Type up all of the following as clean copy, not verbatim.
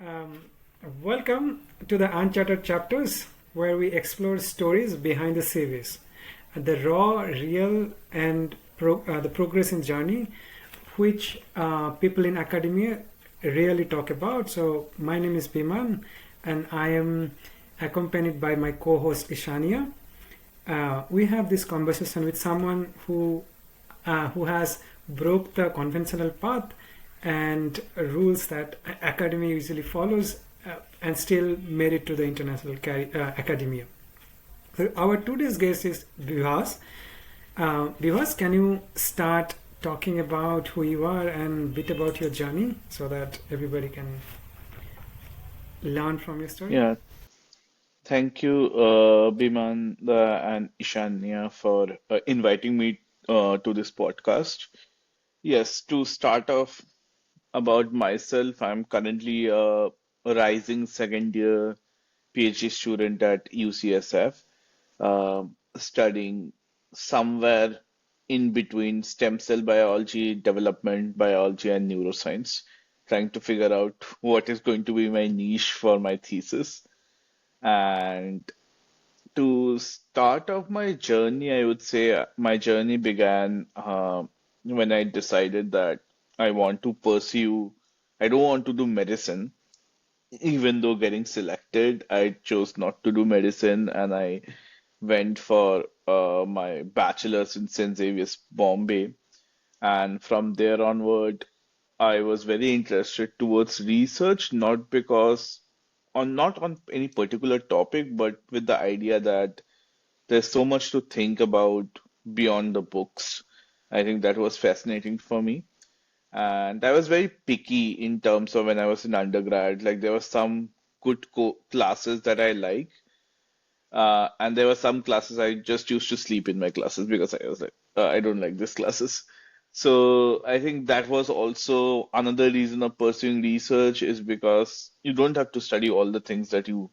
Um, Welcome to the Uncharted chapters, where we explore stories behind the series, the raw, real, and the progress in journey, which people in academia rarely talk about. So, my name is Biman, and I am accompanied by my co-host Ishanya. We have this conversation with someone who has broke the conventional path and rules that academia usually follows and still made it to the international academia. So our today's guest is Bivas. Bivas, can you start talking about who you are and a bit about your journey so that everybody can learn from your story? Yeah, thank you, Biman and Ishanya, for inviting me to this podcast. Yes, to start off about myself, I'm currently a rising second year PhD student at UCSF, studying somewhere in between stem cell biology, development biology, and neuroscience, trying to figure out what is going to be my niche for my thesis. And to start off my journey, I would say my journey began when I decided that I want to pursue, I don't want to do medicine. Even though getting selected, I chose not to do medicine and I went for my bachelor's in St. Xavier's, Bombay. And from there onward, I was very interested towards research, not on any particular topic, but with the idea that there's so much to think about beyond the books. I think that was fascinating for me. And I was very picky in terms of when I was in undergrad. Like there were some good co classes that I like, and there were some classes I just used to sleep in my classes because I was like, I don't like these classes. So I think that was also another reason of pursuing research is because you don't have to study all the things that you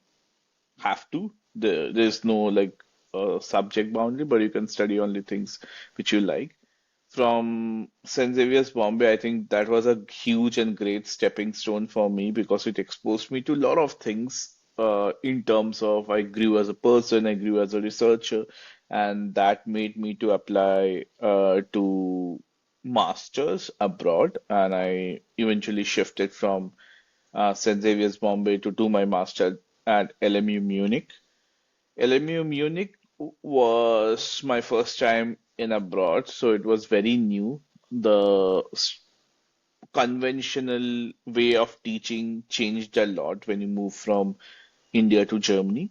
have to. There's no like subject boundary, but you can study only things which you like. From St. Xavier's Bombay, I think that was a huge and great stepping stone for me because it exposed me to a lot of things in terms of I grew as a person, I grew as a researcher, and that made me to apply to masters abroad, and I eventually shifted from St. Xavier's Bombay to do my master at LMU Munich. LMU Munich was my first time in abroad, so it was very new. The conventional way of teaching changed a lot when you move from India to Germany,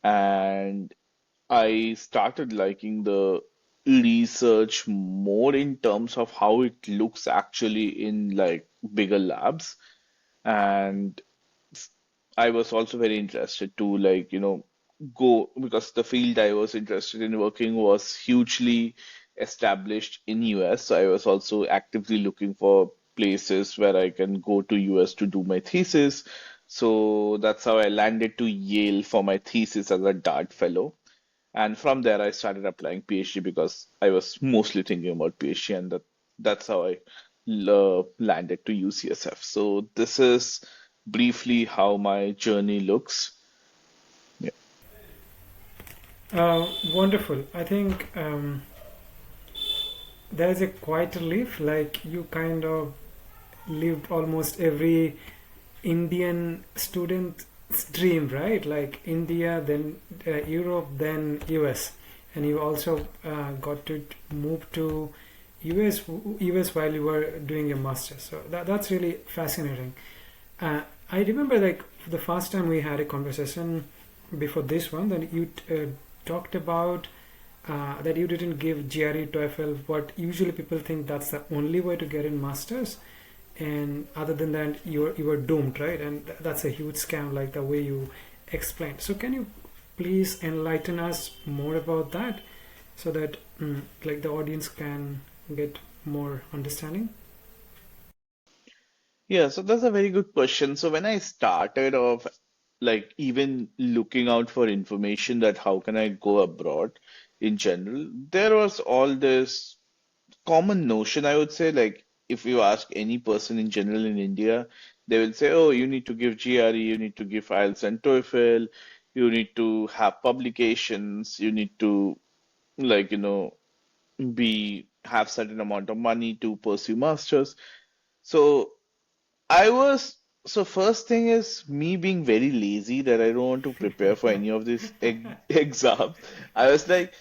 and I started liking the research more in terms of how it looks actually in like bigger labs. And I was also very interested to go because the field I was interested in working was hugely established in US. So I was also actively looking for places where I can go to US to do my thesis. So that's how I landed to Yale for my thesis as a Dart fellow. And from there I started applying PhD because I was mostly thinking about PhD and that's how I landed to UCSF. So this is briefly how my journey looks. Yeah. Wonderful. I think there's a quite relief, like you kind of lived almost every Indian student's dream, right? Like India, then Europe, then US, and you also got to move to US while you were doing your master's. So that's really fascinating. I remember like the first time we had a conversation before this one, then you talked about that you didn't give GRE TOEFL, what usually people think that's the only way to get in masters, and other than that you were doomed, right? And that's a huge scam, like the way you explained. So can you please enlighten us more about that so that like the audience can get more understanding? Yeah, so that's a very good question. So when I started off, like even looking out for information that how can I go abroad in general, there was all this common notion, I would say, like if you ask any person in general in India, They will say, oh, you need to give GRE, you need to give IELTS and TOEFL, you need to have publications, you need to like, be have certain amount of money to pursue masters. So I was so first thing is me being very lazy that I don't want to prepare for any of these exams. I was like,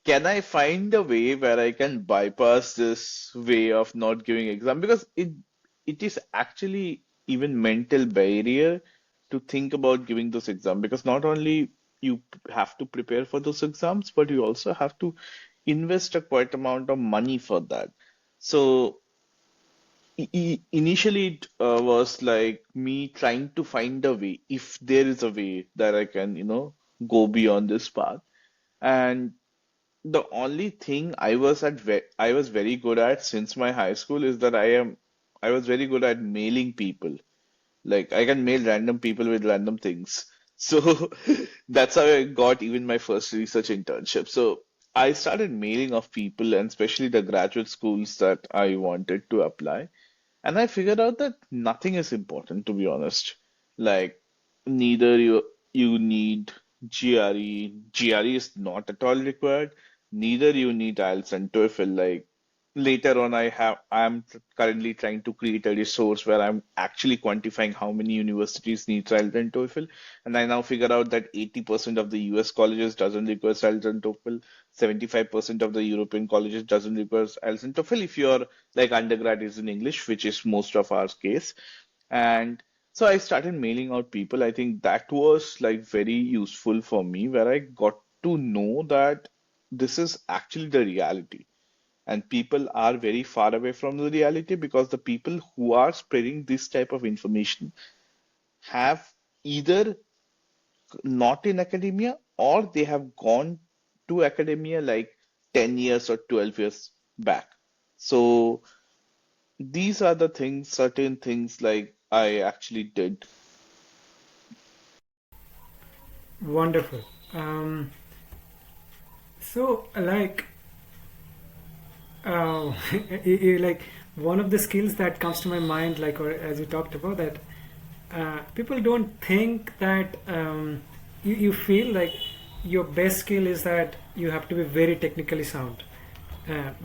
can I find a way where I can bypass this way of not giving exam? Because it is actually even mental barrier to think about giving those exams because not only you have to prepare for those exams, but you also have to invest a quite amount of money for that. So initially it was like me trying to find a way, if there is a way that I can, go beyond this path. And the only thing I was very good at since my high school is that I was very good at mailing people. Like I can mail random people with random things. So that's how I got even my first research internship. So I started mailing of people and especially the graduate schools that I wanted to apply. And I figured out that nothing is important, to be honest. Like, neither you need GRE. GRE is not at all required. Neither you need IELTS and TOEFL. Like, later on, I'm currently trying to create a resource where I'm actually quantifying how many universities need IELTS and TOEFL. And I now figure out that 80% of the US colleges doesn't require IELTS and TOEFL. 75% of the European colleges doesn't require IELTS and TOEFL if you're like undergrad is in English, which is most of our case. And so I started mailing out people. I think that was like very useful for me, where I got to know that this is actually the reality. And people are very far away from the reality because the people who are spreading this type of information have either not in academia or they have gone to academia like 10 years or 12 years back. So these are the things, certain things like I actually did. Wonderful. So like like one of the skills that comes to my mind, like or as you talked about that, people don't think that you feel like your best skill is that you have to be very technically sound.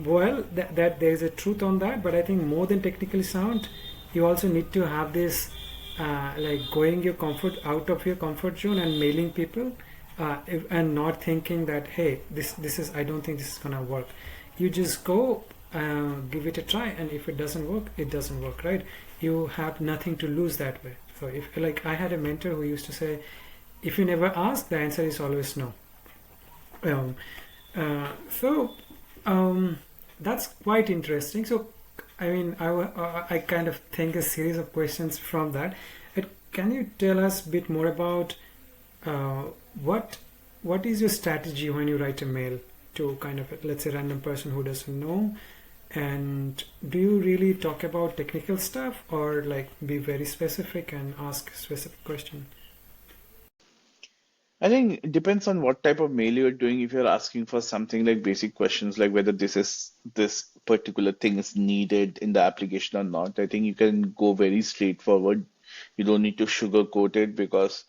Well, that there is a truth on that, but I think more than technically sound, you also need to have this like going your comfort out of your comfort zone and mailing people, and not thinking that hey, this is I don't think this is gonna work. You just go, give it a try, and if it doesn't work, it doesn't work, right? You have nothing to lose that way. So if like I had a mentor who used to say, if you never ask, the answer is always no. Um, so that's quite interesting. So, I mean, I kind of think a series of questions from that. Can you tell us a bit more about uh, what what is your strategy when you write a mail to kind of let's say random person who doesn't know? And do you really talk about technical stuff or like be very specific and ask specific question? I think it depends on what type of mail you're doing. If you're asking for something like basic questions, like whether this particular thing is needed in the application or not, I think you can go very straightforward. You don't need to sugarcoat it because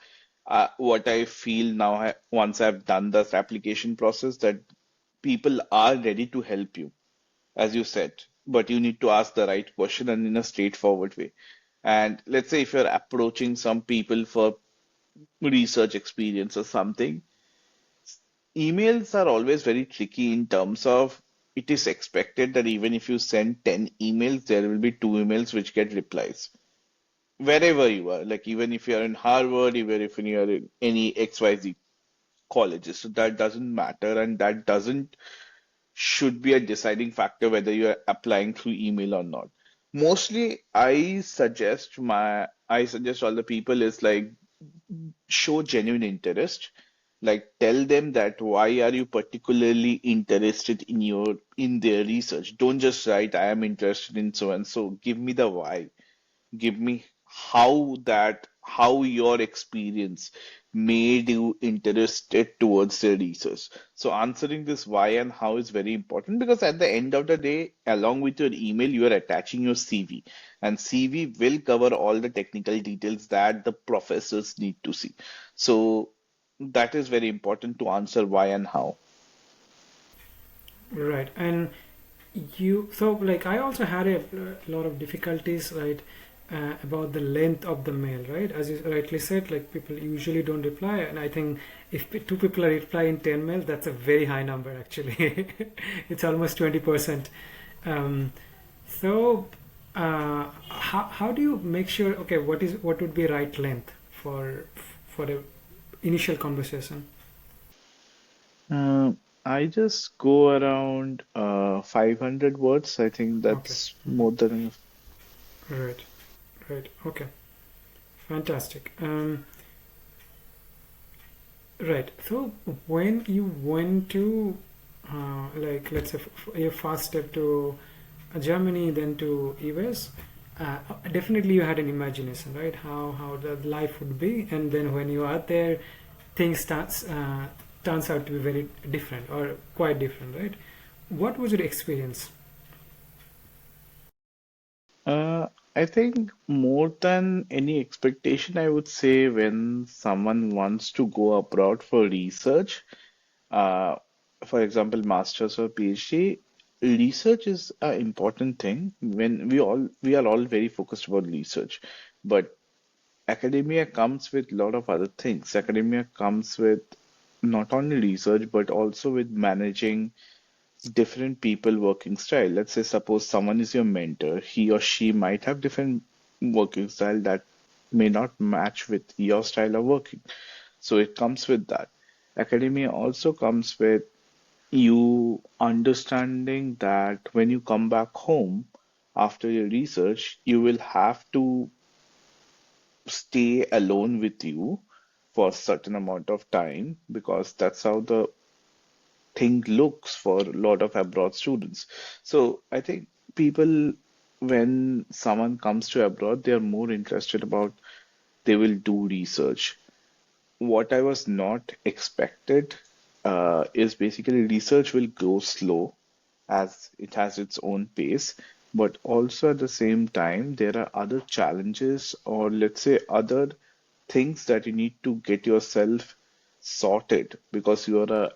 what I feel now, once I've done this application process, that people are ready to help you, as you said, but you need to ask the right question and in a straightforward way. And let's say if you're approaching some people for research experience or something, emails are always very tricky in terms of it is expected that even if you send 10 emails, there will be two emails which get replies. Wherever you are, like even if you're in Harvard, even if you're in any XYZ colleges, so that doesn't matter and that doesn't should be a deciding factor whether you're applying through email or not. Mostly, I suggest all the people is like show genuine interest. Like tell them that why are you particularly interested in their research. Don't just write I am interested in so and so. Give me the why. Give me how your experience. made you interested towards the research? So answering this why and how is very important because at the end of the day, along with your email, you are attaching your CV, and CV will cover all the technical details that the professors need to see. So that is very important to answer why and how. Right. And you, so like I also had a lot of difficulties, right, about the length of the mail, right? As you rightly said, like people usually don't reply, and I think if two people are reply in 10 mails, that's a very high number actually. It's almost 20%. Um, so how do you make sure? Okay, what would be right length for a initial conversation? I just go around 500 words. I think Okay, that's more than enough. right, right. Okay, fantastic. Right. So when you went to, like, let's say, your first step to Germany, then to US, definitely you had an imagination, right? How the life would be, and then when you are there, things turns out to be very different or quite different, right? What was your experience? Uh, I think more than any expectation, I would say when someone wants to go abroad for research, uh, for example, master's or PhD, research is an important thing. When we are all very focused about research, but academia comes with a lot of other things. Academia comes with not only research but also with managing different people working style. Let's say suppose someone is your mentor, he or she might have different working style that may not match with your style of working. So it comes with that. Academia also comes with you understanding that when you come back home after your research, you will have to stay alone with you for a certain amount of time because that's how the thing looks for a lot of abroad students. So I think people, when someone comes to abroad, they are more interested about they will do research. What I was not expected is basically research will go slow as it has its own pace, but also at the same time, there are other challenges or let's say other things that you need to get yourself sorted because you are a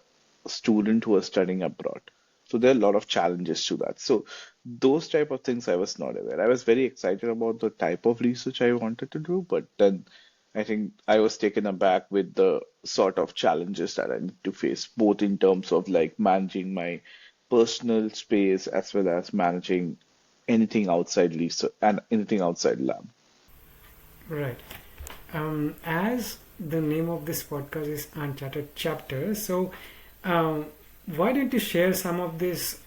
student who is studying abroad. So there are a lot of challenges to that. So those type of things I was not aware. I was very excited about the type of research I wanted to do, but then I think I was taken aback with the sort of challenges that I need to face, both in terms of like managing my personal space as well as managing anything outside research and anything outside lab. Right. As the name of this podcast is Uncharted Chapters, so um, why don't you share some of this,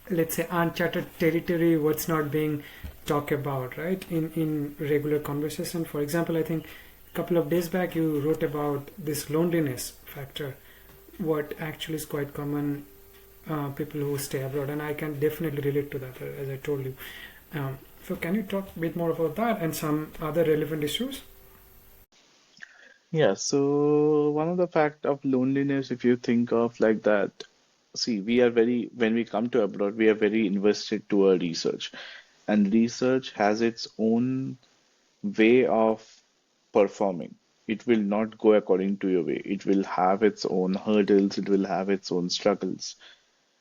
let's say, uncharted territory, what's not being talked about, right, in regular conversation? For example, I think a couple of days back you wrote about this loneliness factor, what actually is quite common, people who stay abroad, and I can definitely relate to that, as I told you. So, can you talk a bit more about that and some other relevant issues? Yeah, so one of the fact of loneliness, if you think of like that, see, we are very, when we come to abroad, we are very invested to our research, and research has its own way of performing. It will not go according to your way. It will have its own hurdles, it will have its own struggles.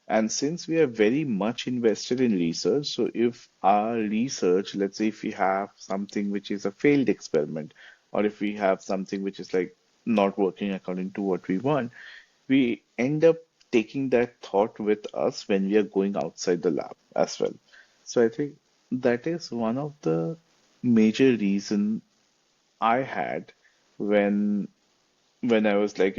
And since we are very much invested in research, so if our research, let's say if we have something which is a failed experiment, or if we have something which is like not working according to what we want, we end up taking that thought with us when we are going outside the lab as well. So I think that is one of the major reason I had when I was like,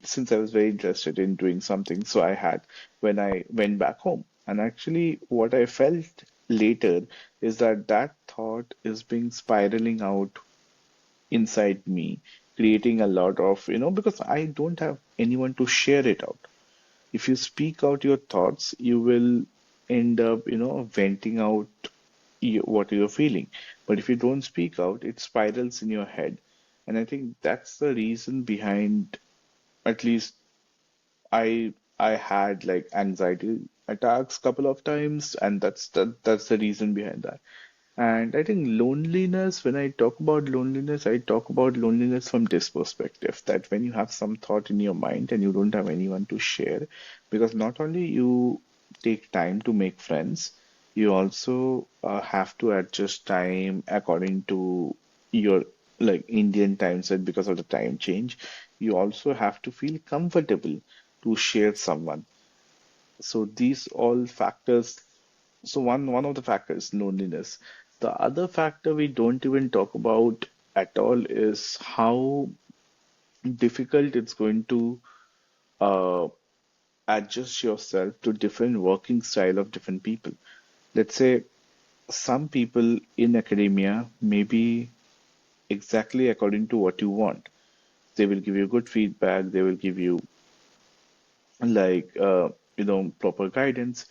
since I was very interested in doing something, so I had when I went back home. And actually, what I felt later is that that thought is being spiraling out inside me, creating a lot of, because I don't have anyone to share it out. If you speak out your thoughts, you will end up, venting out what you're feeling. But if you don't speak out, it spirals in your head And I think that's the reason behind, at least I had like anxiety attacks couple of times, and that's the reason behind that. And I think loneliness, when I talk about loneliness, I talk about loneliness from this perspective, that when you have some thought in your mind and you don't have anyone to share, because not only you take time to make friends, you also have to adjust time according to your like Indian time set because of the time change. You also have to feel comfortable to share someone. So these all factors, so one of the factors, loneliness. The other factor we don't even talk about at all is how difficult it's going to uh, adjust yourself to different working style of different people. Let's say some people in academia may be exactly according to what you want. They will give you good feedback, they will give you like proper guidance.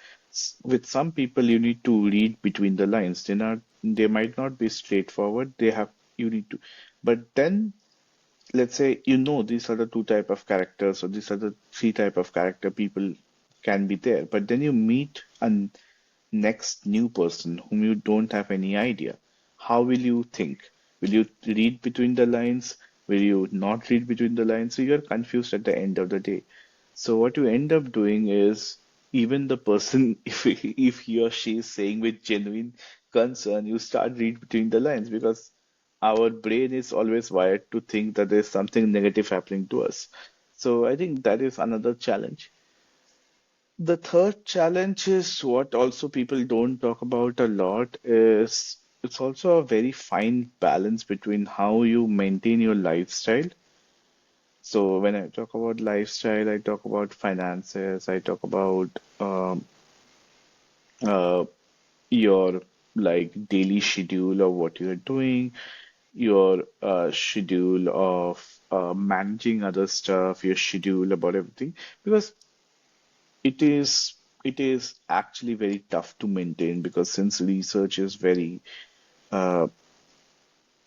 With some people you need to read between the lines. They might not be straightforward. You need to, but then let's say these are the two type of characters or these are the three type of character people can be there, but then you meet a next new person whom you don't have any idea. How will you think? Will you read between the lines? Will you not read between the lines? So you're confused at the end of the day. So what you end up doing is, even the person, if he or she is saying with genuine concern, you start read between the lines because our brain is always wired to think that there's something negative happening to us. So I think that is another challenge. The third challenge is what also people don't talk about a lot is it's also a very fine balance between how you maintain your lifestyle. So when I talk about lifestyle, I talk about finances, I talk about uh, your like daily schedule of what you're doing, your schedule of managing other stuff, your schedule about everything, because it is it is actually very tough to maintain because since research is very uh,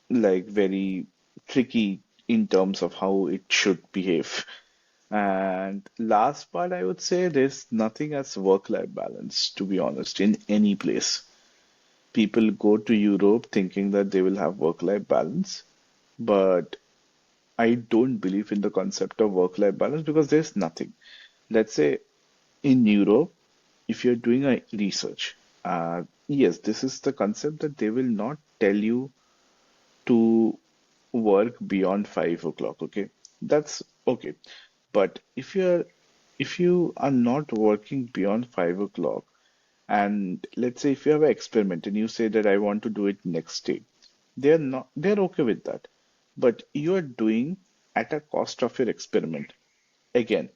very tricky in terms of how it should behave. And last part, I would say there's nothing as work-life balance, to be honest, in any place. People go to Europe thinking that they will have work-life balance, but I don't believe in the concept of work-life balance because there's nothing. Let's say in Europe, if you're doing a research, yes, this is the concept that they will not tell you to work beyond 5 o'clock. Okay, that's okay. But if you are not working beyond 5 o'clock, and let's say if you have an experiment and you say that I want to do it next day, they're okay with that. But you are doing at a cost of your experiment again.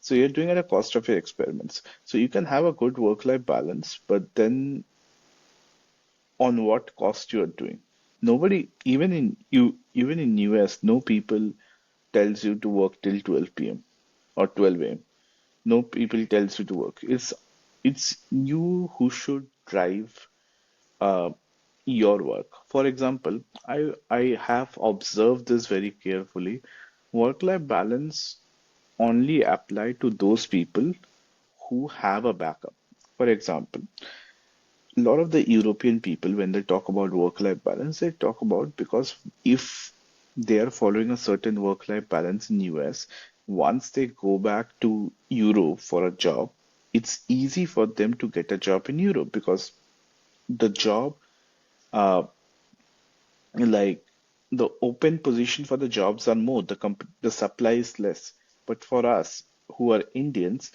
So you're doing at a cost of your experiments. So you can have a good work-life balance, but then on what cost you are doing. Nobody, even in US, no people tells you to work till 12 p.m. or 12 a.m. No people tells you to work. It's you who should drive uh, your work. For example, I have observed this very carefully. Work-life balance only apply to those people who have a backup. For example, a lot of the European people, when they talk about work-life balance, they talk about because if they are following a certain work-life balance in US, once they go back to Europe for a job, it's easy for them to get a job in Europe because the job, uh, like the open position for the jobs are more, the supply is less. But for us who are Indians,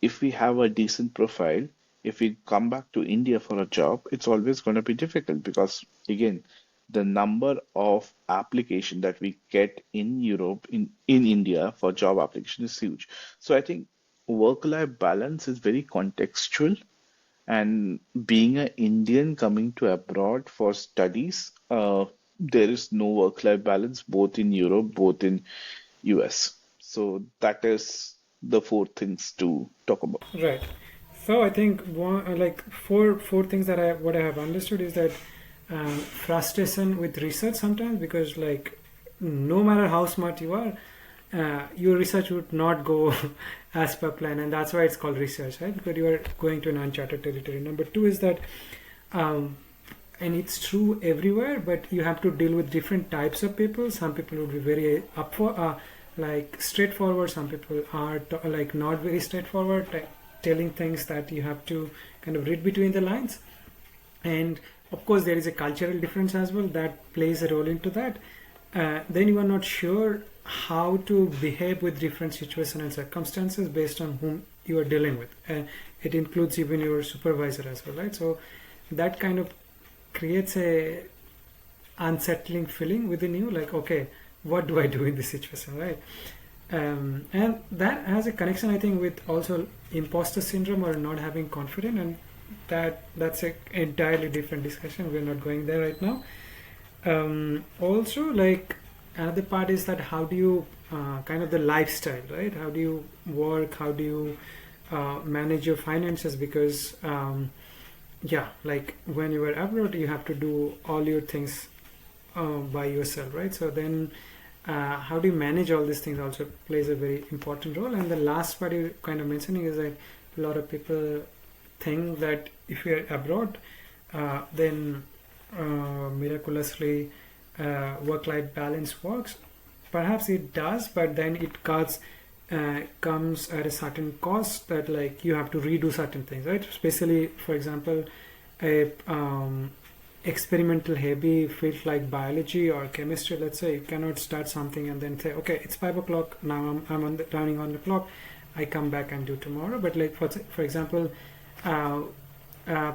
if we have a decent profile, if we come back to India for a job, it's always going to be difficult because, again, the number of application that we get in Europe, in India for job application is huge. So I think work-life balance is very contextual. And being an Indian coming to abroad for studies, there is no work-life balance both in Europe, both in US. So that is the four things to talk about. Right. So I think one, like four things that I have understood is that frustration with research sometimes because like no matter how smart you are, your research would not go as per plan, and that's why it's called research, right? Because you are going to an uncharted territory. Number two is that, um, and it's true everywhere, but you have to deal with different types of people. Some people would be very up for like straightforward. Some people are like not very straightforward, telling things that you have to kind of read between the lines. And of course there is a cultural difference as well that plays a role into that. Then you are not sure how to behave with different situations and circumstances based on whom you are dealing with. It includes even your supervisor as well, right? So that kind of creates a unsettling feeling within you, like, okay, what do I do in this situation, right? And that has a connection, I think, with also imposter syndrome or not having confidence, and that's a entirely different discussion. We're not going there right now. Also, like, another part is that how do you kind of the lifestyle, right? How do you work? How do you manage your finances? Because yeah, like when you are abroad, you have to do all your things by yourself, right? So then, how do you manage all these things also plays a very important role. And the last part you're kind of mentioning is that a lot of people think that if you're abroad, then miraculously work-life balance works. Perhaps it does, but then it comes at a certain cost that, like, you have to redo certain things, right? Especially, for example, a experimental heavy field like biology or chemistry. Let's say you cannot start something and then say, okay, it's 5 o'clock now. I'm running on the clock. I come back and do tomorrow. But like for example, uh,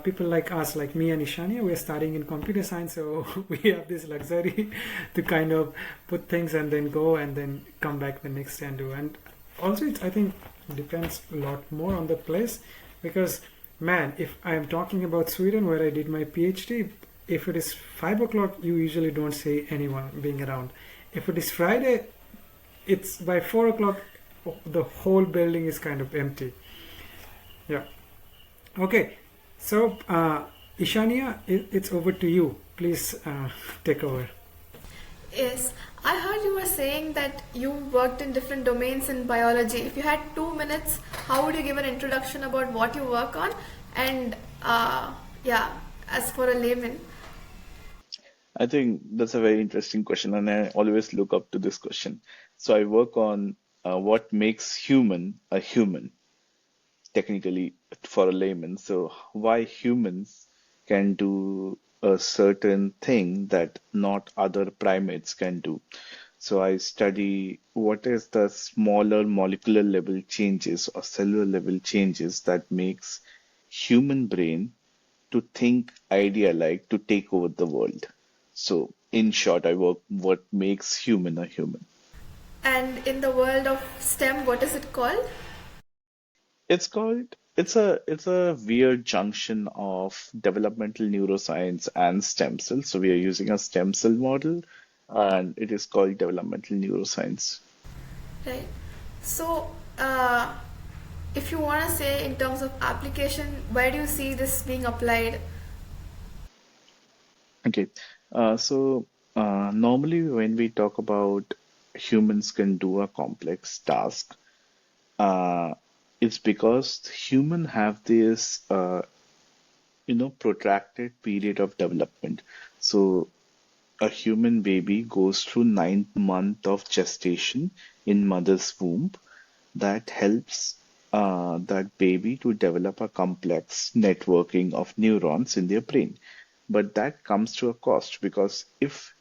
people like us, like me and Ishanya, we're studying in computer science, so we have this luxury to kind of put things and then go and then come back the next day and do. And also, I think, depends a lot more on the place, because, man, if I'm talking about Sweden where I did my PhD, if it is 5 o'clock, you usually don't see anyone being around. If it is Friday, it's by 4 o'clock, the whole building is kind of empty. Yeah. Okay. So, Ishania, it's over to you. Please take over. Yes, I heard you were saying that you worked in different domains in biology. If you had 2 minutes, how would you give an introduction about what you work on? And yeah, as for a layman. I think that's a very interesting question, and I always look up to this question. So I work on what makes human a human, technically for a layman. So why humans can do a certain thing that not other primates can do. So I study what is the smaller molecular level changes or cellular level changes that makes human brain to think idea like to take over the world. So in short, I work what makes human a human. And in the world of STEM, what is it called? It's a weird junction of developmental neuroscience and stem cells. So we are using a stem cell model, and it is called developmental neuroscience. Right. So, if you want to say in terms of application, where do you see this being applied? Okay. Normally when we talk about humans can do a complex task, uh, it's because human have this protracted period of development. So a human baby goes through 9 month of gestation in mother's womb that helps that baby to develop a complex networking of neurons in their brain. But that comes to a cost, because if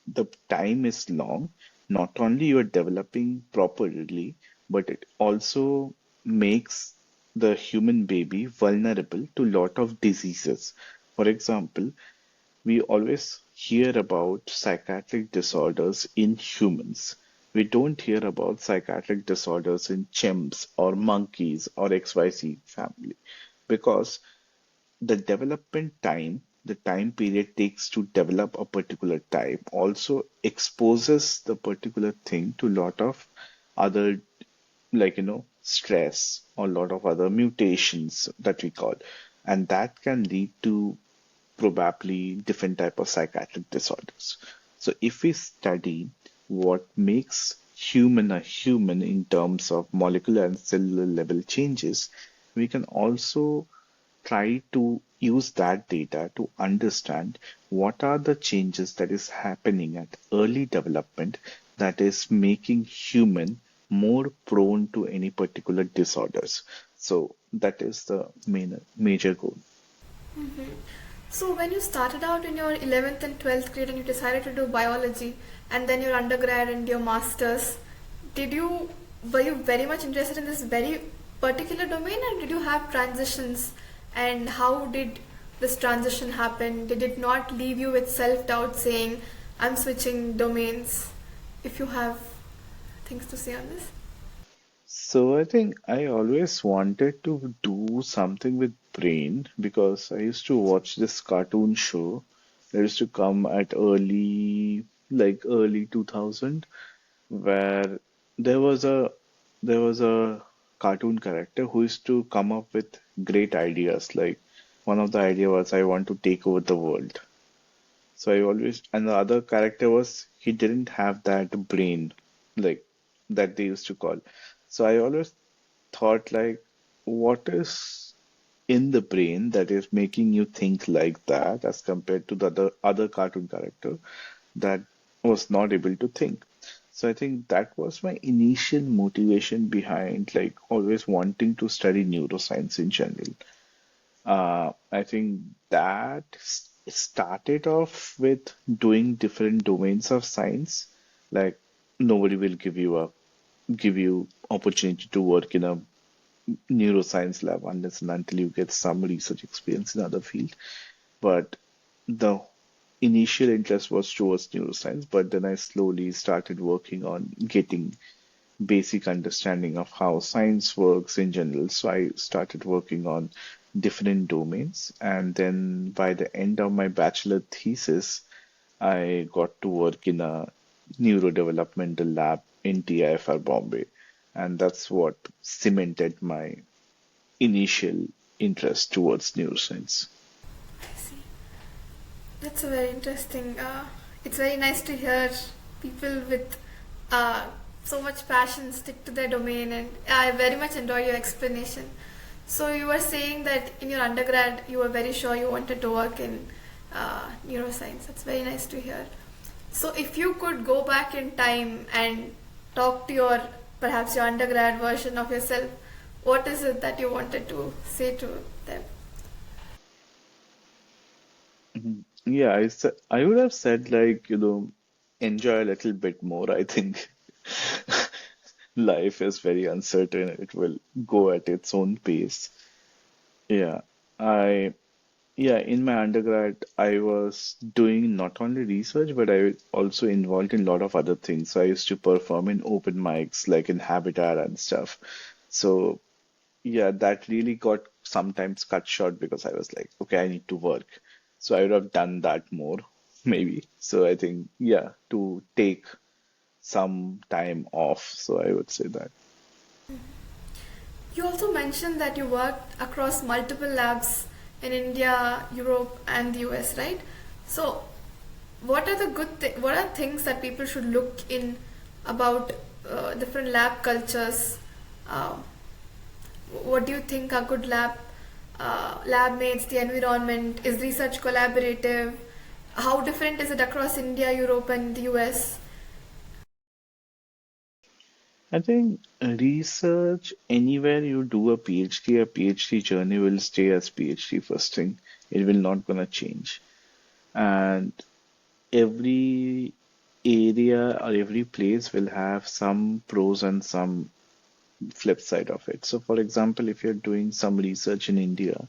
the time is long, not only you are developing properly, but it also makes the human baby vulnerable to lot of diseases. For example, we always hear about psychiatric disorders in humans. We don't hear about psychiatric disorders in chimps or monkeys or XYZ family, because the development time, the time period takes to develop a particular type, also exposes the particular thing to a lot of other, like, stress or a lot of other mutations that we call. And that can lead to probably different type of psychiatric disorders. So if we study what makes human a human in terms of molecular and cellular level changes, we can also try to use that data to understand what are the changes that is happening at early development that is making human more prone to any particular disorders. So that is the major goal. So when you started out in your 11th and 12th grade and you decided to do biology and then your undergrad and your masters, did you were you very much interested in this very particular domain, or did you have transitions, and how did this transition happen? Did it not leave you with self-doubt saying I'm switching domains? If you have things to say on this. So I think I always wanted to do something with brain because I used to watch this cartoon show that used to come at early 2000, where there was a there was a cartoon character who used to come up with great ideas. Like one of the idea was I want to take over the world. So I always, and the other character was he didn't have that brain, like that they used to call. So I always thought like, what is in the brain that is making you think like that as compared to the other cartoon character that was not able to think. So I think that was my initial motivation behind like always wanting to study neuroscience in general. I think that started off with doing different domains of science. Like nobody will give you opportunity to work in a neuroscience lab unless and until you get some research experience in other field. But the initial interest was towards neuroscience, but then I slowly started working on getting basic understanding of how science works in general. So I started working on different domains, and then by the end of my bachelor thesis, I got to work in a neurodevelopmental lab in TIFR Bombay, and that's what cemented my initial interest towards neuroscience. I see. That's a very interesting. It's very nice to hear people with uh, so much passion stick to their domain, and I very much enjoy your explanation. So you were saying that in your undergrad you were very sure you wanted to work in neuroscience. That's very nice to hear. So if you could go back in time and talk to your perhaps your undergrad version of yourself, what is it that you wanted to say to them? Mhm. Yeah, I would have said like, enjoy a little bit more. I think life is very uncertain. It will go at its own pace. Yeah. I Yeah, in my undergrad, I was doing not only research, but I was also involved in a lot of other things. So I used to perform in open mics, like in Habitat and stuff. So yeah, that really got sometimes cut short because I was like, okay, I need to work. So I would have done that more, maybe. So I think, yeah, to take some time off. So I would say that. You also mentioned that you worked across multiple labs in India, Europe, and the US, right? So, what are the what are things that people should look in about different lab cultures? Um, what do you think are good lab mates? The environment is research collaborative. How different is it across India, Europe, and the US? I think research, anywhere you do a PhD journey will stay as PhD first thing. It will not gonna change. And every area or every place will have some pros and some flip side of it. So, for example, if you're doing some research in India,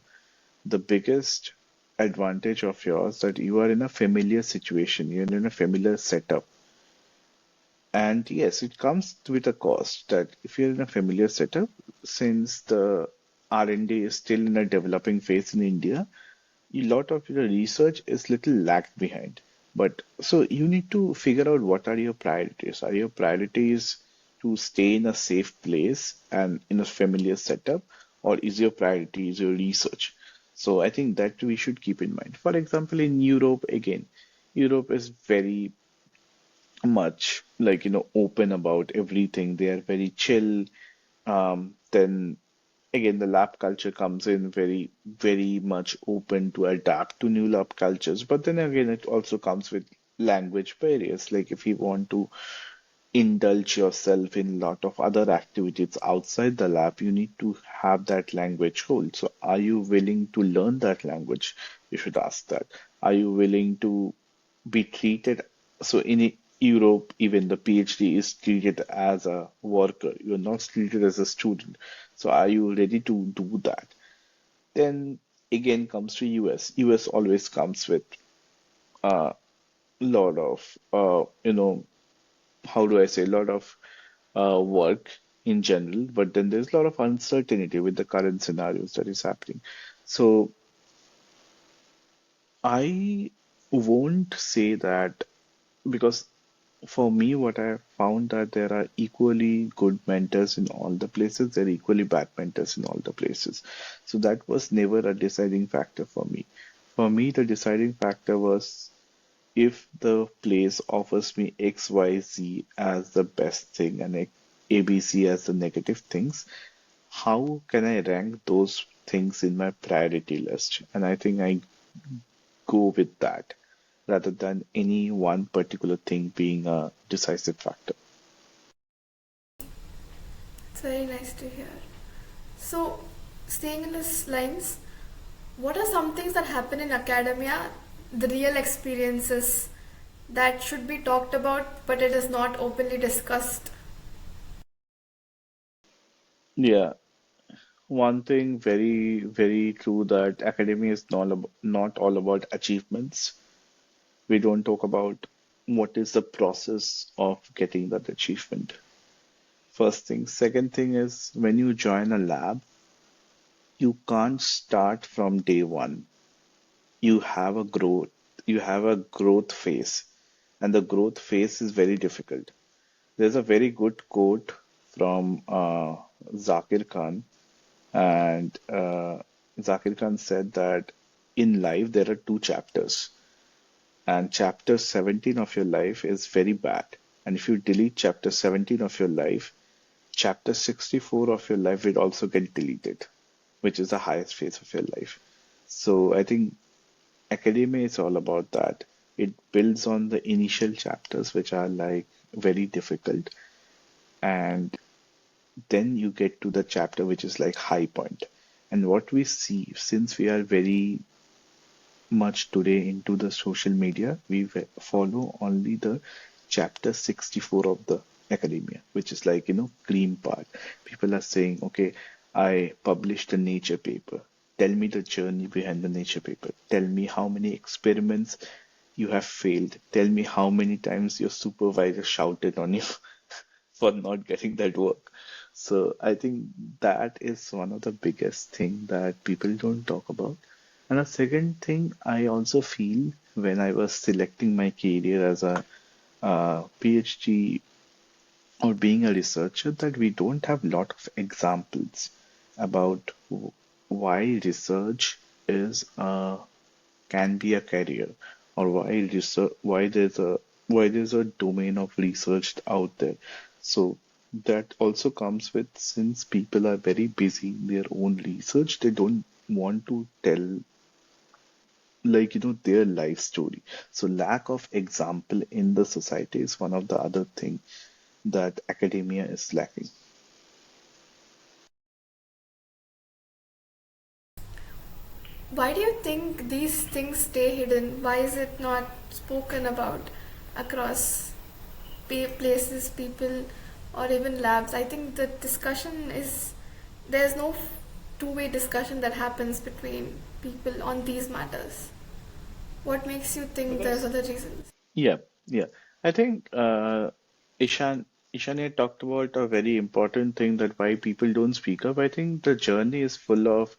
the biggest advantage of yours that you are in a familiar situation, you're in a familiar setup. And yes, it comes with a cost that if you're in a familiar setup, since the R&D is still in a developing phase in India, a lot of your research is little lagged behind. But so you need to figure out what are your priorities. Are your priorities to stay in a safe place and in a familiar setup, or is your priority is your research? So I think that we should keep in mind. For example, in Europe, again, Europe is very much like open about everything. They are very chill. Then again, the lab culture comes in very, very much open to adapt to new lab cultures. But then again, it also comes with language barriers. Like if you want to indulge yourself in a lot of other activities outside the lab, you need to have that language hold. So, are you willing to learn that language? You should ask that. Are you willing to be treated? So, in Europe, even the PhD is treated as a worker. You're not treated as a student. So, are you ready to do that? Then again comes to US. US always comes with a lot of, how do I say, a lot of work in general, but then there's a lot of uncertainty with the current scenarios that is happening. So I won't say that because for me, what I found that there are equally good mentors in all the places, there are equally bad mentors in all the places. So that was never a deciding factor for me. For me, the deciding factor was if the place offers me XYZ as the best thing and ABC as the negative things, how can I rank those things in my priority list? And I think I go with that rather than any one particular thing being a decisive factor. It's very nice to hear. So, staying in this lines, what are some things that happen in academia, the real experiences that should be talked about, but it is not openly discussed? Yeah, one thing very, very true that academia is not all about achievements. We don't talk about what is the process of getting that achievement. First thing. Second thing is when you join a lab, you can't start from day one. You have a growth, you have a growth phase, and the growth phase is very difficult. There's a very good quote from Zakir Khan, and Zakir Khan said that in life there are two chapters, and chapter 17 of your life is very bad. And if you delete chapter 17 of your life, chapter 64 of your life will also get deleted, which is the highest phase of your life. So I think academia is all about that. It builds on the initial chapters, which are like very difficult, and then you get to the chapter which is like high point. And what we see, since we are very much today into the social media, we follow only the chapter 64 of the academia, which is like, cream part. People are saying, okay, I published a nature paper. Tell me the journey behind the nature paper. Tell me how many experiments you have failed. Tell me how many times your supervisor shouted on you for not getting that work. So I think that is one of the biggest thing that people don't talk about. And a second thing I also feel when I was selecting my career as a PhD or being a researcher that we don't have a lot of examples about why research is can be a career or why there's a domain of research out there. So that also comes with since people are very busy in their own research, they don't want to tell like their life story. So lack of example in the society is one of the other thing that academia is lacking. Why do you think these things stay hidden? Why is it not spoken about across places, people, or even labs? I think the discussion is there's no two-way discussion that happens between people on these matters. What makes you think there's Because other reasons? yeah, yeah. I think Ishanya talked about a very important thing that why people don't speak up. I think the journey is full of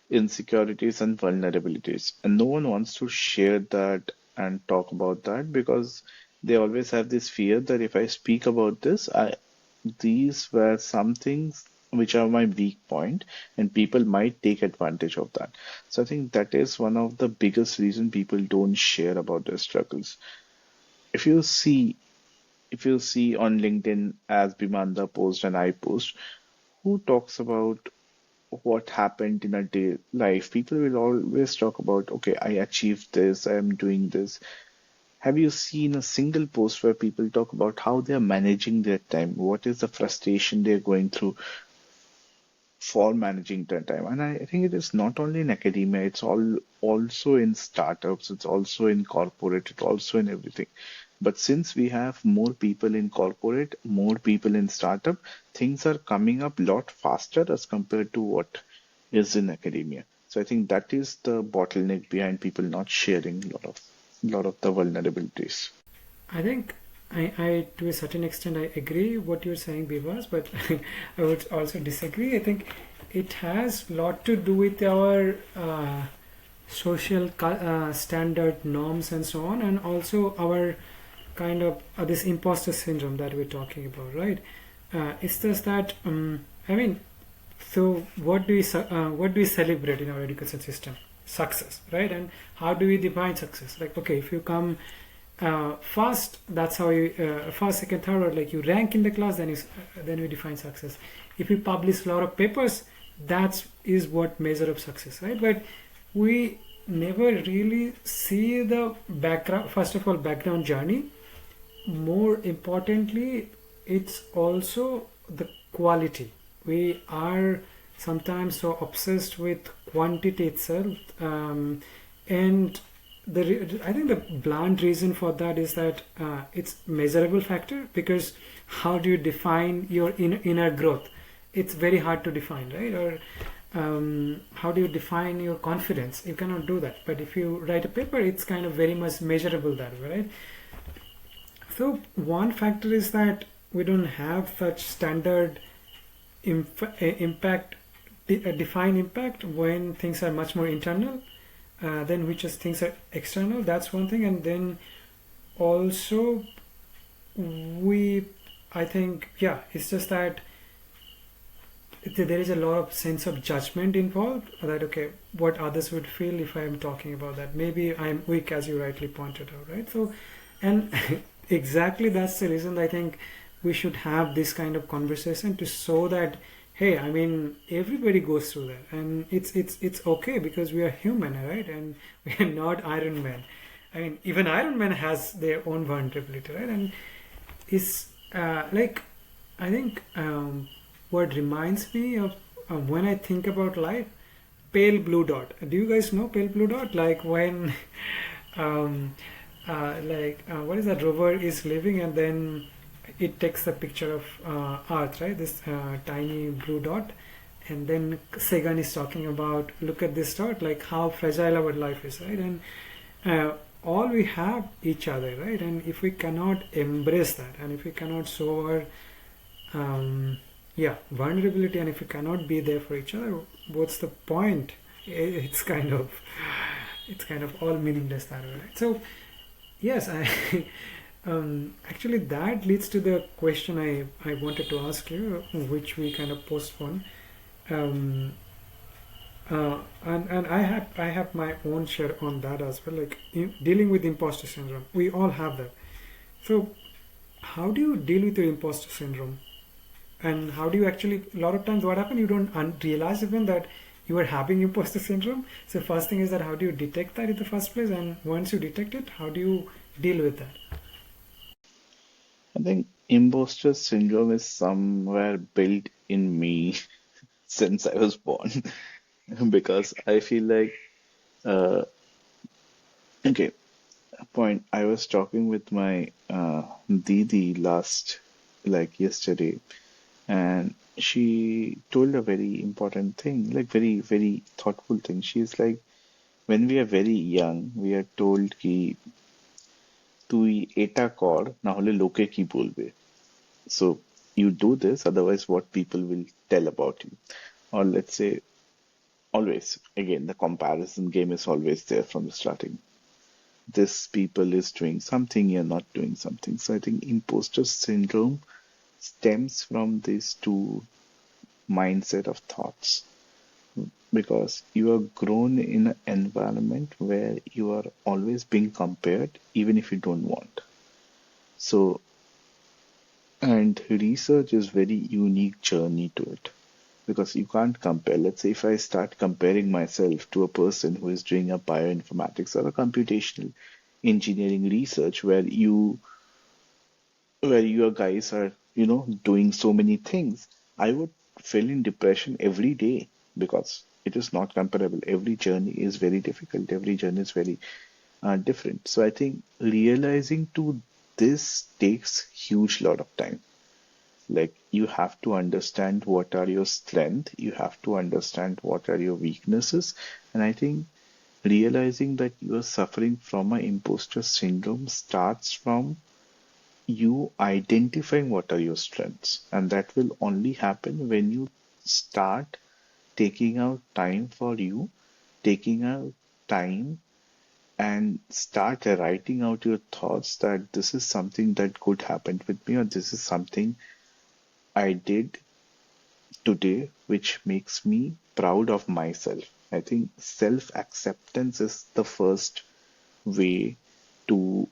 insecurities and vulnerabilities, and no one wants to share that and talk about that because they always have this fear that if I speak about this, these were some things which are my weak point, and people might take advantage of that. So I think that is one of the biggest reason people don't share about their struggles. If you see if you see on LinkedIn as Bimanda post and I post, who talks about what happened in a day life? People will always talk about, okay, I achieved this, I am doing this. Have you seen a single post where people talk about how they are managing their time? What is the frustration they're going through for managing their time? And I think it is not only in academia, it's all also in startups, it's also in corporate, it's also in everything. But since we have more people in corporate, more people in startup, things are coming up a lot faster as compared to what is in academia. So I think that is the bottleneck behind people not sharing a lot of the vulnerabilities. I think to a certain extent, I agree what you're saying, Bivas, but I would also disagree. I think it has a lot to do with our social standard norms and so on, and also our kind of this imposter syndrome that we're talking about, right? It's just that I mean, so what do we celebrate in our education system? Success, right? And how do we define success? Like, okay, if you come first, that's how you first, second, third, or like you rank in the class, then you define success. If you publish a lot of papers, that is what measure of success, right? But we never really see the background. First of all, background journey. More importantly, it's also the quality. We are sometimes so obsessed with quantity itself, and I think the blunt reason for that is that it's measurable factor, because how do you define your inner growth? It's very hard to define, right? Or how do you define your confidence? You cannot do that. But if you write a paper, it's kind of very much measurable that way, right? So one factor is that we don't have such standard impact, define impact when things are much more internal than which is things are external. That's one thing. And then also I think, yeah, it's just that there is a lot of sense of judgment involved, that okay, what others would feel if I am talking about that, maybe I'm weak, as you rightly pointed out, right? So, and exactly that's the reason I think we should have this kind of conversation, to show that, hey, I mean, everybody goes through that, and it's okay, because we are human, right? And we are not Iron Man. I mean, even Iron Man has their own vulnerability, right? And it's like, I think what reminds me of when I think about life, pale blue dot. Do you guys know pale blue dot? Like when um, what is that, rover is living, and then it takes the picture of Earth, right? This tiny blue dot, and then Sagan is talking about, look at this dot, like how fragile our life is, right? And all we have each other, right? And if we cannot embrace that, and if we cannot show our vulnerability, and if we cannot be there for each other, what's the point? It's kind of all meaningless that way, right? So yes, I actually that leads to the question I wanted to ask you, which we kind of postponed. And I have my own share on that as well, like dealing with imposter syndrome. We all have that. So how do you deal with your imposter syndrome? And how do you actually, a lot of times what happens, you don't realize even that you are having imposter syndrome. So first thing is that, how do you detect that in the first place? And once you detect it, how do you deal with that? I think imposter syndrome is somewhere built in me since I was born because I feel like, uh, okay, a point. I was talking with my Didi like yesterday, and she told a very important thing, like very, very thoughtful thing. She's like, when we are very young, we are told ki তুই এটা কর না হলে লোকে কি বলবে. So you do this, otherwise what people will tell about you. Or let's say, always, again, the comparison game is always there from the starting. This people is doing something, you're not doing something. So I think imposter syndrome stems from these two mindset of thoughts, because you are grown in an environment where you are always being compared even if you don't want. So And research is very unique journey to it because you can't compare. Let's say if I start comparing myself to a person who is doing a bioinformatics or a computational engineering research where you guys are, doing so many things, I would feel in depression every day because it is not comparable. Every journey is very difficult. Every journey is very different. So I think realizing to this takes huge lot of time. Like you have to understand what are your strengths, you have to understand what are your weaknesses, and I think realizing that you are suffering from an imposter syndrome starts from you identifying what are your strengths, and that will only happen when you start taking out time for you, taking out time and start writing out your thoughts that this is something that could happen with me, or this is something I did today which makes me proud of myself. I think self acceptance is the first way to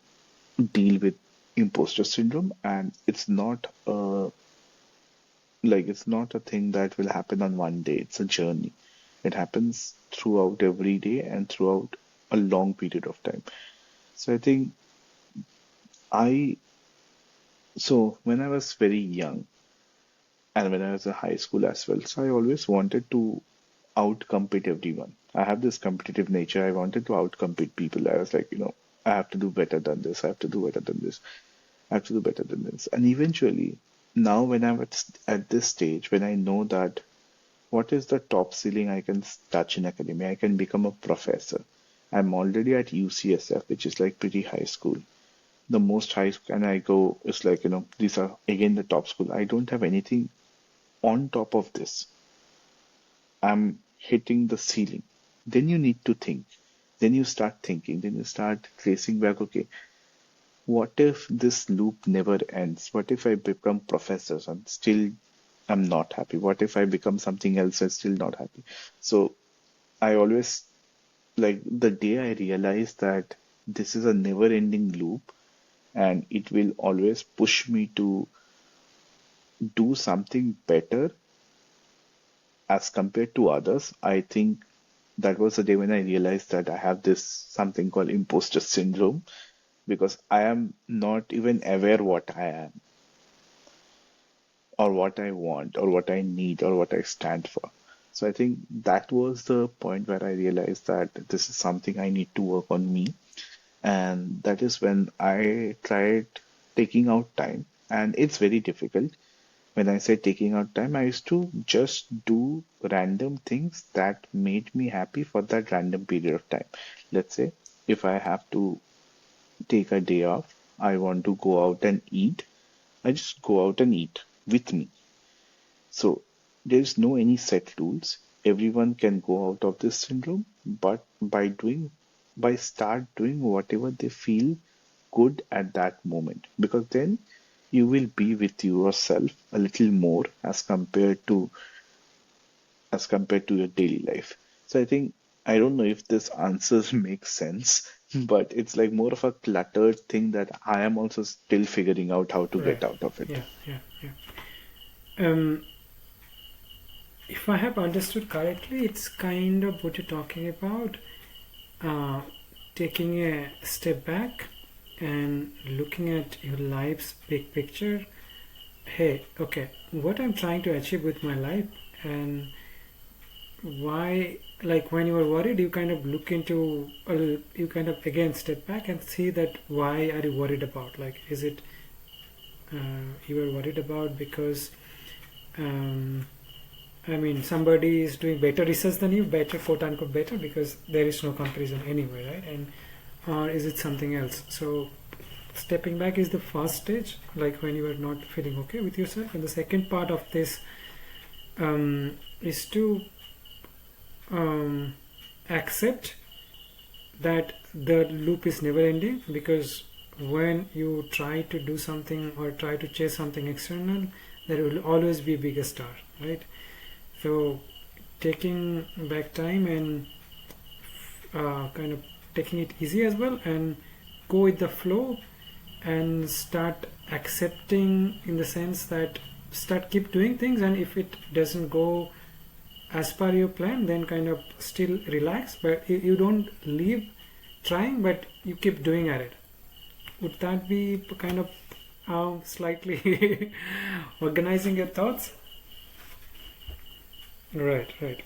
deal with imposter syndrome, and it's not a thing that will happen on one day. It's a journey. It happens throughout every day and throughout a long period of time. So I think I so when I was very young and when I was in high school as well, so I always wanted to outcompete everyone. I have this competitive nature. I wanted to outcompete people. I was like, I have to do better than this. I have to do better than this. I have to do better than this. And eventually, now when I'm at this stage, when I know that what is the top ceiling I can touch in academia, I can become a professor. I'm already at UCSF, which is like pretty high school. The most high school, and I go, it's like, these are again the top school. I don't have anything on top of this. I'm hitting the ceiling. Then you need to think. Then you start thinking. Then you start tracing back, okay, what if this loop never ends? What if I become professor and still I'm not happy? What if I become something else and still not happy? So I always like the day I realized that this is a never ending loop and it will always push me to do something better as compared to others. I think that was the day when I realized that I have this something called imposter syndrome because I am not even aware what I am or what I want or what I need or what I stand for. So I think that was the point where I realized that this is something I need to work on me. And that is when I tried taking out time. And it's very difficult. When I say taking out time, I used to just do random things that made me happy for that random period of time. Let's say if I have to take a day off, I want to go out and eat, I just go out and eat with me. So there's no any set rules. Everyone can go out of this syndrome, but by start doing whatever they feel good at that moment, because then you will be with yourself a little more as compared to your daily life. So I think I don't know if this answers make sense, but it's like more of a cluttered thing that I am also still figuring out how to Right. get out of it. Yeah, yeah, yeah. Um, if I have understood correctly, it's kind of what you're talking about. Uh, Taking a step back and looking at your life's big picture. Hey, okay, what I'm trying to achieve with my life, and why, like when you are worried, you kind of look into, you kind of again step back and see that why are you worried about? Like, is it you are worried about because um, I mean, somebody is doing better research than you, better, quote unquote, better, because there is no comparison anyway, right? And or is it something else? So, stepping back is the first stage, like when you are not feeling okay with yourself. And the second part of this is to um, accept that the loop is never ending, because when you try to do something or try to chase something external, there will always be a bigger star, right? So taking back time and kind of taking it easy as well and go with the flow, and start accepting, in the sense that start keep doing things, and if it doesn't go as per your plan, then kind of still relax, but you don't leave trying, but you keep doing at it. Would that be kind of slightly organizing your thoughts? Right, right.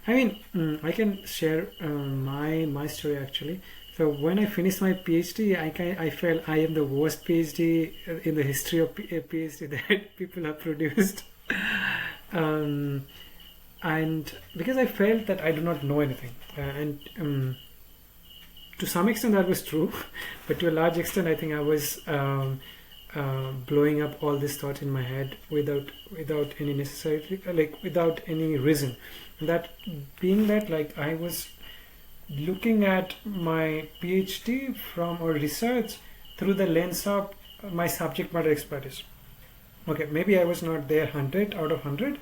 I mean, I can share my story actually. So when I finished my PhD, I felt I am the worst PhD in the history of PhD that people have produced. um, and because I felt that I do not know anything, and to some extent that was true, but to a large extent I think I was blowing up all this thought in my head without any necessary, like without any reason. That being that, like, I was looking at my PhD from, or research, through the lens of my subject matter expertise. Okay, maybe I was not there 100 out of 100,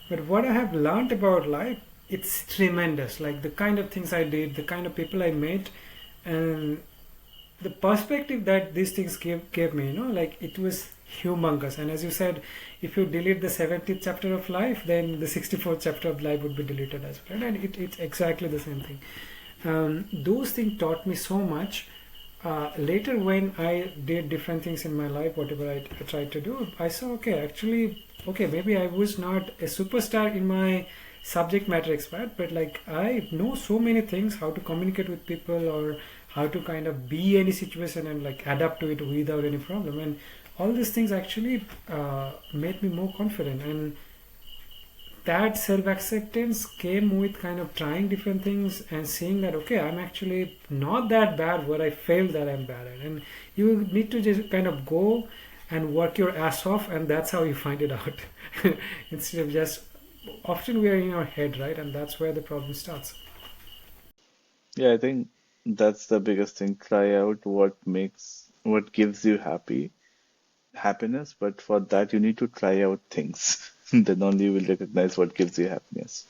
but what I have learned about life, it's tremendous. Like the kind of things I did, the kind of people I met, and the perspective that these things gave me, like it was humongous. And as you said, if you delete the 70th chapter of life, then the 64th chapter of life would be deleted as well. And it's exactly the same thing. Those things taught me so much. Later, when I did different things in my life, whatever I tried to do, I saw, okay, maybe I was not a superstar in my subject matter expert, but like I know so many things, how to communicate with people, or how to kind of be any situation and like adapt to it without any problem. And all these things actually made me more confident. And that self-acceptance came with kind of trying different things and seeing that, okay, I'm actually not that bad what I felt that I'm bad at. And you need to just kind of go and work your ass off, and that's how you find it out. Instead of just, often we are in our head, right? And that's where the problem starts. Yeah, I think that's the biggest thing. Try out what gives you happiness, but for that you need to try out things. Then only you will recognize what gives you happiness.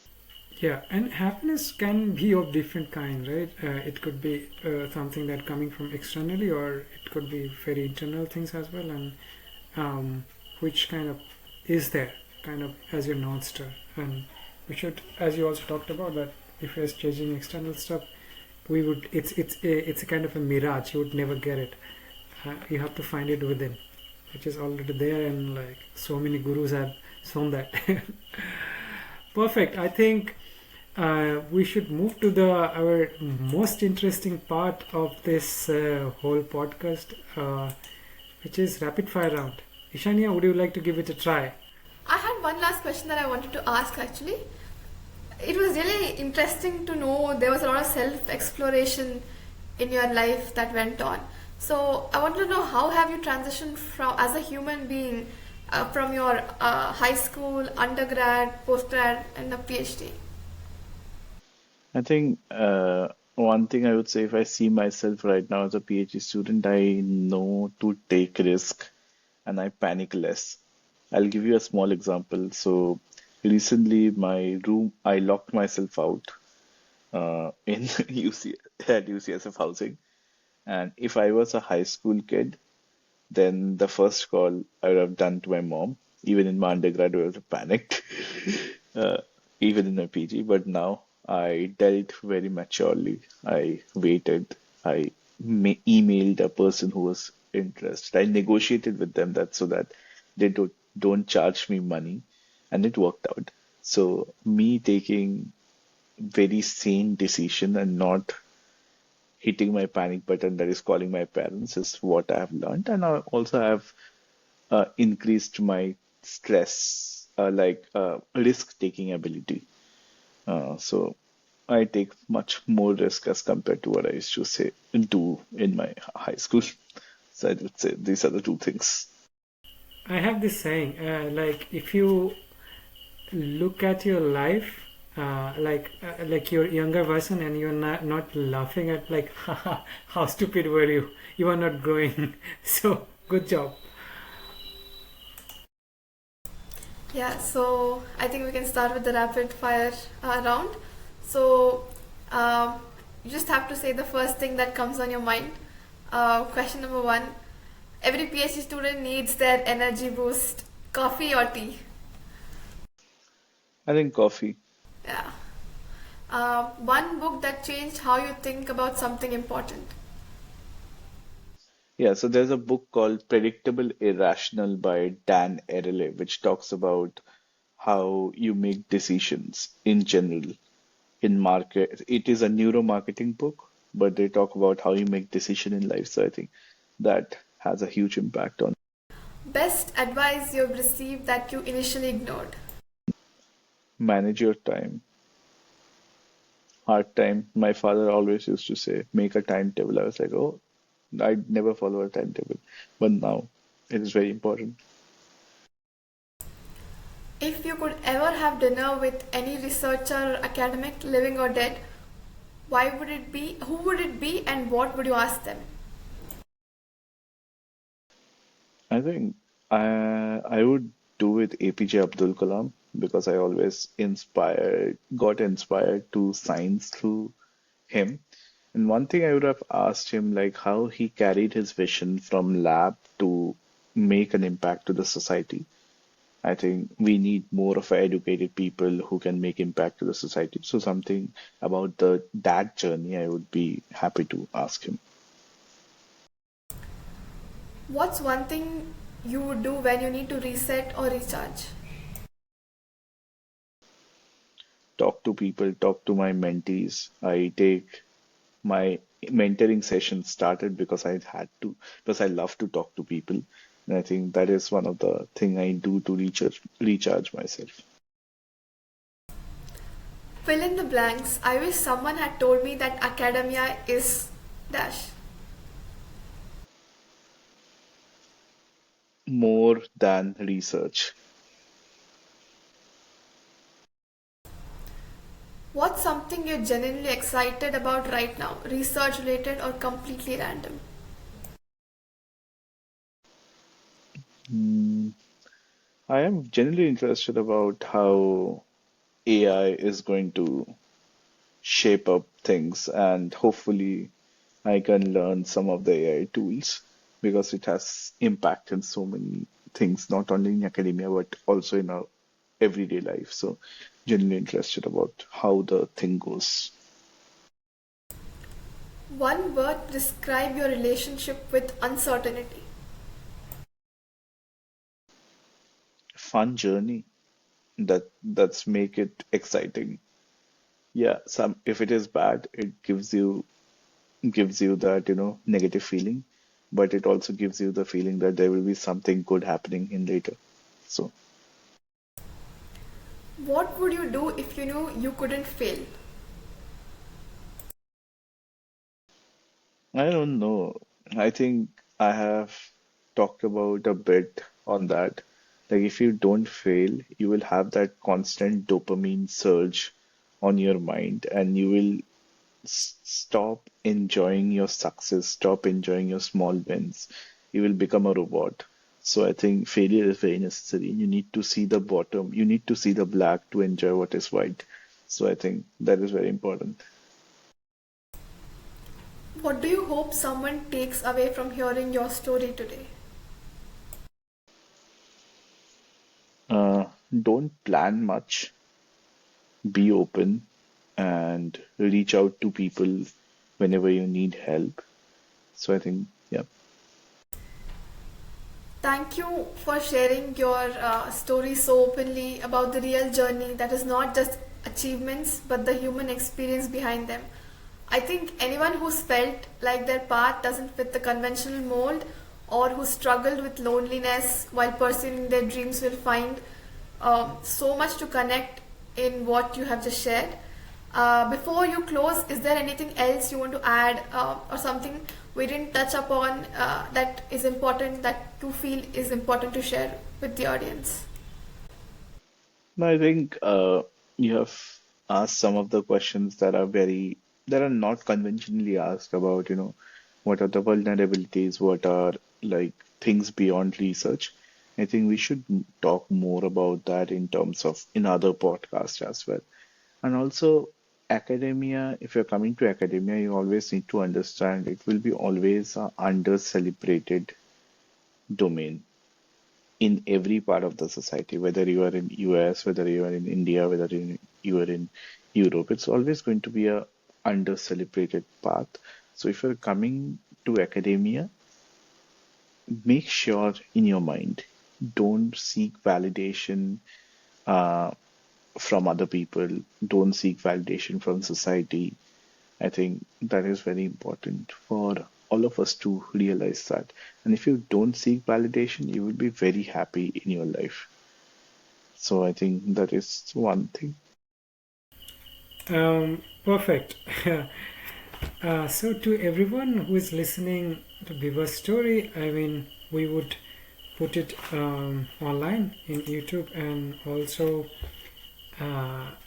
Yeah, and happiness can be of different kind, right? It could be something that coming from externally, or it could be very internal things as well, and which kind of is there, kind of as your north star. And we should, as you also talked about, that if you're chasing external stuff, we would. It's a kind of a mirage. You would never get it. You have to find it within, which is already there, and like so many gurus have shown that. Perfect. I think we should move to our most interesting part of this whole podcast, which is rapid fire round. Ishanya, would you like to give it a try? I had one last question that I wanted to ask actually. It was really interesting to know there was a lot of self exploration in your life that went on. So I want to know, how have you transitioned from as a human being from your high school, undergrad, postgrad, and a PhD? I think one thing I would say, if I see myself right now as a PhD student, I know to take risk and I panic less. I'll give you a small example. So recently, my room, I locked myself out in UC at UCSF housing. And if I was a high school kid, then the first call I would have done to my mom. Even in my undergrad, I would have panicked, uh, even in my PG. But now I dealt very maturely. I waited. I emailed a person who was interested. I negotiated with them that so that they don't charge me money, and it worked out. So me taking very sane decision and not hitting my panic button, that is calling my parents, is what I have learned. And I also have increased my stress, risk taking ability. So I take much more risk as compared to what I used to say do in my high school. So I would say these are the two things. I have this saying, like if you look at your life like your younger version, and you're not laughing at like haha, how stupid were you are not growing. So good job. Yeah, so I think we can start with the rapid fire round. So you just have to say the first thing that comes on your mind. Question number one: Every PhD student needs their energy boost. Coffee or tea? I think coffee. Yeah. One book that changed how you think about something important. Yeah, so there's a book called Predictable Irrational by Dan Ariely, which talks about how you make decisions in general in market. It is a neuromarketing book, but they talk about how you make decision in life. So I think that has a huge impact on Best advice you've received that you initially ignored. manage your time. Hard time. My father always used to say, make a timetable. I was like, oh, I'd never follow a timetable. But now it is very important. If you could ever have dinner with any researcher or academic, living or dead, why would it be? Who would it be, and what would you ask them? I think I would do with APJ Abdul Kalam because I always got inspired to science through him. And one thing I would have asked him, like how he carried his vision from lab to make an impact to the society. I think we need more of educated people who can make impact to the society. So something about that journey, I would be happy to ask him. What's one thing you would do when you need to reset or recharge? Talk to people, talk to my mentees. I take my mentoring session started because I had to, because I love to talk to people. And I think that is one of the thing I do to recharge myself. Fill in the blanks. I wish someone had told me that academia is dash. More than research. What's something you're genuinely excited about right now, research related or completely random? Hmm, I am genuinely interested about how AI is going to shape up things, and hopefully I can learn some of the AI tools because it has impact in so many things, not only in academia but also in our everyday life. So, genuinely interested about how the thing goes. One word describe your relationship with uncertainty. Fun journey that's make it exciting. Yeah, some if it is bad, it gives you that, negative feeling, but it also gives you the feeling that there will be something good happening in later. So, What would you do if you knew you couldn't fail? I don't know. I think I have talked about a bit on that. Like, if you don't fail, you will have that constant dopamine surge on your mind, and you will stop enjoying your success, stop enjoying your small wins. You will become a robot. So I think failure is very necessary. You need to see the bottom, you need to see the black to enjoy what is white. So I think that is very important. What do you hope someone takes away from hearing your story today? Uh, don't plan much, be open, and reach out to people whenever you need help. So I think, yeah. Thank you for sharing your story so openly about the real journey that is not just achievements but the human experience behind them. I think anyone who's felt like their path doesn't fit the conventional mold or who struggled with loneliness while pursuing their dreams will find so much to connect in what you have just shared. Before you close, is there anything else you want to add or something we didn't touch upon that is important that you feel is important to share with the audience? No, I think you have asked some of the questions that are not conventionally asked about, what are the vulnerabilities, what are like things beyond research. I think we should talk more about that in terms of in other podcasts as well. And also academia, if you're coming to academia, you always need to understand it will be always under celebrated domain in every part of the society, whether you are in US, whether you are in India, whether you are in Europe, it's always going to be a under celebrated path. So if you're coming to academia, make sure in your mind, don't seek validation uh, from other people, don't seek validation from society. I think that is very important for all of us to realize that. And if you don't seek validation, you will be very happy in your life. So I think that is one thing. Perfect. So to everyone who is listening to Bivas' story, I mean, we would put it online in YouTube and also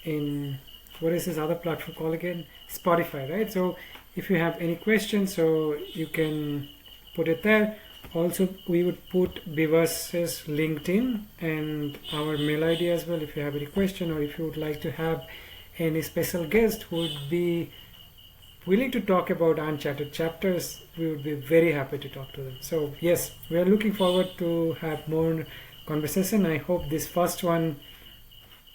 in what is this other platform called again? Spotify, right? So if you have any questions, so you can put it there. Also, we would put Bivas's LinkedIn and our mail ID as well. If you have any question or if you would like to have any special guest who would be willing to talk about Uncharted chapters, we would be very happy to talk to them. So yes, we are looking forward to have more conversation. I hope this first one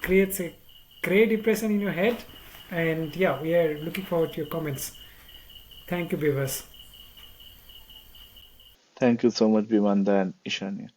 creates a great impression in your head. And yeah, we are looking forward to your comments. Thank you, Bivas. Thank you so much, Bimanda and Ishanya.